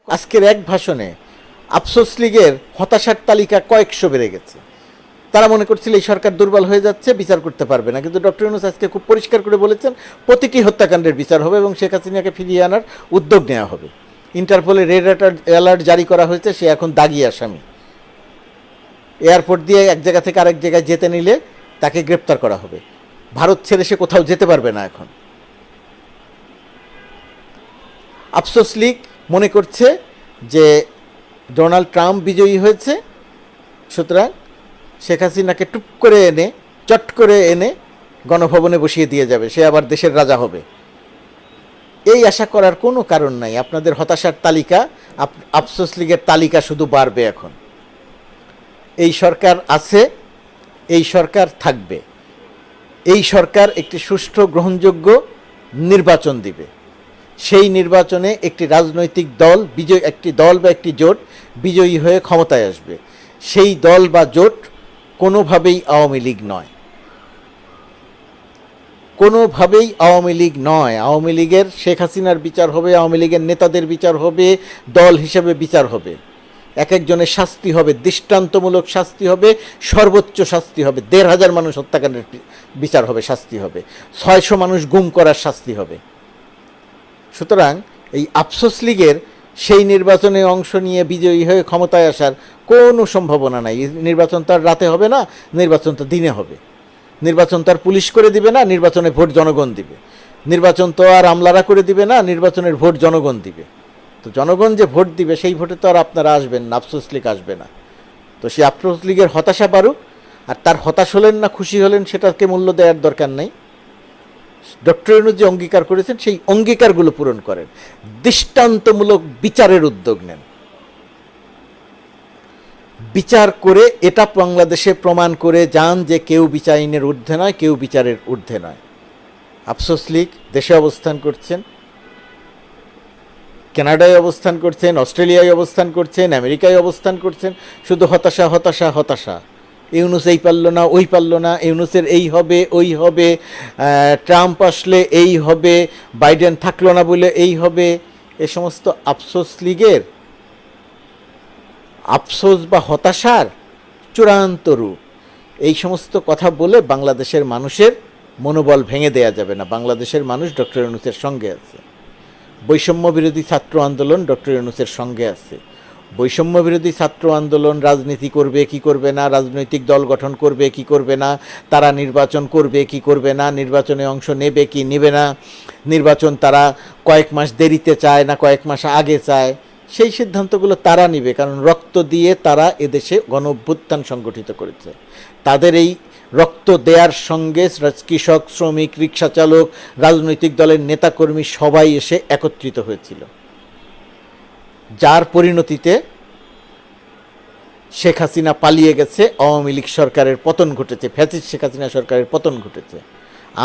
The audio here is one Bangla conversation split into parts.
আজকের এক ভাষণে আফসোস লীগের হতাশার তালিকা কয়েকশো বেড়ে গেছে। তারা মনে করছিল এই সরকার দুর্বল হয়ে যাচ্ছে, বিচার করতে পারবে না, কিন্তু ডক্টর ইউনূস আজকে খুব পরিষ্কার করে বলেছেন প্রতিটি হত্যাকাণ্ডের বিচার হবে এবং শেখ হাসিনাকে ফিরিয়ে আনার উদ্যোগ নেওয়া হবে। ইন্টারপোলে রেড অ্যালার্ট জারি করা হয়েছে, সে এখন দাগি আসামি। এয়ারপোর্ট দিয়ে এক জায়গা থেকে আরেক জায়গায় যেতে নিলে তাকে গ্রেপ্তার করা হবে। ভারত ছেড়ে সে কোথাও যেতে পারবে না। এখন আফসোস লীগ মনে করছে যে ডোনাল্ড ট্রাম্প বিজয়ী হয়েছে, সুতরাং শেখ হাসিনাকে টুপ করে এনে চট করে এনে গণভবনে বসিয়ে দিয়ে যাবে, সে আবার দেশের রাজা হবে। এই আশা করার কোনো কারণ নাই। আপনাদের হতাশার তালিকা, আফসোস লীগের তালিকা শুধু বাড়বে। এখন এই সরকার আছে, এই সরকার থাকবে। এই সরকার একটি সুষ্ঠু গ্রহণযোগ্য নির্বাচন দিবে। সেই নির্বাচনে একটি রাজনৈতিক দল একটি দল বা একটি জোট বিজয়ী হয়ে ক্ষমতায় আসবে। সেই দল বা জোট কোনোভাবেই আওয়ামী লীগ নয়, কোনোভাবেই আওয়ামী লীগ নয়। আওয়ামী লীগের শেখ হাসিনার বিচার হবে, আওয়ামী লীগের নেতাদের বিচার হবে, দল হিসেবে বিচার হবে। এক একজনের শাস্তি হবে, দৃষ্টান্তমূলক শাস্তি হবে, সর্বোচ্চ শাস্তি হবে। ১,৫০০ মানুষ হত্যাকাণ্ডের বিচার হবে, শাস্তি হবে। ৬০০ মানুষ গুম করার শাস্তি হবে। সুতরাং এই আফসোস লীগের সেই নির্বাচনে অংশ নিয়ে বিজয়ী হয়ে ক্ষমতায় আসার কোনো সম্ভাবনা নাই। নির্বাচন তো আর রাতে হবে না, নির্বাচন তো দিনে হবে। নির্বাচন তো আর পুলিশ করে দিবে না, নির্বাচনে ভোট জনগণ দিবে। নির্বাচন তো আর আমলারা করে দিবে না, নির্বাচনের ভোট জনগণ দিবে। তো জনগণ যে ভোট দিবে সেই ভোটে তো আর আপনারা আসবেন না, আফসোস লীগ আসবে না। তো সেই আফসোস লীগের হতাশা বাড়ুক, আর তার হতাশ হলেন না খুশি হলেন সেটাকে মূল্য দেওয়ার দরকার নেই। ডক্টর ইউনূস যে অঙ্গীকার করেছেন সেই অঙ্গীকারগুলো পূরণ করেন, দৃষ্টান্তমূলক বিচারের উদ্যোগ নেন। বিচার করে এটা বাংলাদেশে প্রমাণ করে যান যে কেউ বিচার আইনের ঊর্ধ্বে নয়, কেউ বিচারের ঊর্ধ্বে নয়। আফসোস লীগ দেশে অবস্থান করছেন, কানাডায় অবস্থান করছেন, অস্ট্রেলিয়ায় অবস্থান করছেন, আমেরিকায় অবস্থান করছেন। শুধু হতাশা হতাশা হতাশা। ইউনূস এই পারল না, ওই পারল না, ইউনূসের এই হবে ওই হবে, ট্রাম্প আসলে এই হবে, বাইডেন থাকলো না বলে এই হবে। এ সমস্ত আফসোস লীগের আফসোস বা হতাশার চূড়ান্ত রূপ। এই সমস্ত কথা বলে বাংলাদেশের মানুষের মনোবল ভেঙে দেয়া যাবে না। বাংলাদেশের মানুষ ডক্টর ইউনূসের সঙ্গে আছে। বৈষম্য বিরোধী ছাত্র আন্দোলন ডক্টর ইউনূসের সঙ্গে আছে। বৈষম্য বিরোধী ছাত্র আন্দোলন রাজনীতি করবে কি করবে না, রাজনৈতিক দল গঠন করবে কি করবে না, তারা নির্বাচন করবে কি করবে না, নির্বাচনে অংশ নেবে কি নেবে না, নির্বাচন তারা কয়েক মাস দেরিতে চায় না কয়েক মাস আগে চায়, সেই সিদ্ধান্তগুলো তারা নেবে। কারণ রক্ত দিয়ে তারা এদেশে গণ অভ্যুত্থান সংগঠিত করেছে। তাদের এই রক্ত দেওয়ার সঙ্গে কৃষক, শ্রমিক, রিক্সা চালক, রাজনৈতিক দলের নেতাকর্মী সবাই এসে একত্রিত হয়েছিল, যার পরিণতিতে শেখ হাসিনা পালিয়ে গেছে, আওয়ামী লীগ সরকারের পতন ঘটেছে, ফ্যাসিস্ট শেখ হাসিনা সরকারের পতন ঘটেছে।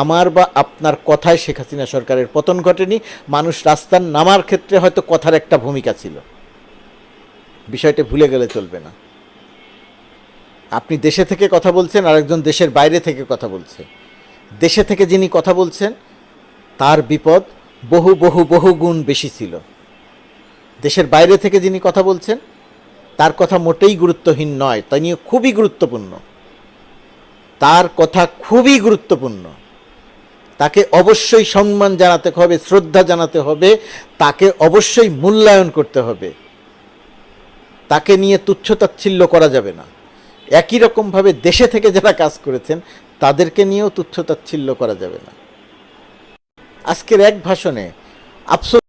আমার বা আপনার কথায় শেখ হাসিনা সরকারের পতন ঘটেনি। মানুষ রাস্তার নামার ক্ষেত্রে হয়তো কথার একটা ভূমিকা ছিল, বিষয়টা ভুলে গেলে চলবে না। আপনি দেশে থেকে কথা বলছেন, আরেকজন দেশের বাইরে থেকে কথা বলছে। দেশে থেকে যিনি কথা বলছেন তার বিপদ বহু বহু বহু গুণ বেশি ছিল। দেশের বাইরে থেকে যিনি কথা বলছেন তার কথা মোটেই গুরুত্বহীন নয়, তিনি খুবই গুরুত্বপূর্ণ। তার কথা খুবই গুরুত্বপূর্ণ। তাকে অবশ্যই সম্মান জানাতে হবে, শ্রদ্ধা জানাতে হবে, তাকে অবশ্যই মূল্যায়ন করতে হবে। তাকে নিয়ে তুচ্ছতাচ্ছিল্য করা যাবে না। একই রকমভাবে দেশে থেকে যারা কাজ করেছেন তাদেরকে নিয়েও তুচ্ছতাচ্ছিল্য করা যাবে না। আজকের এক ভাষণে আফসোস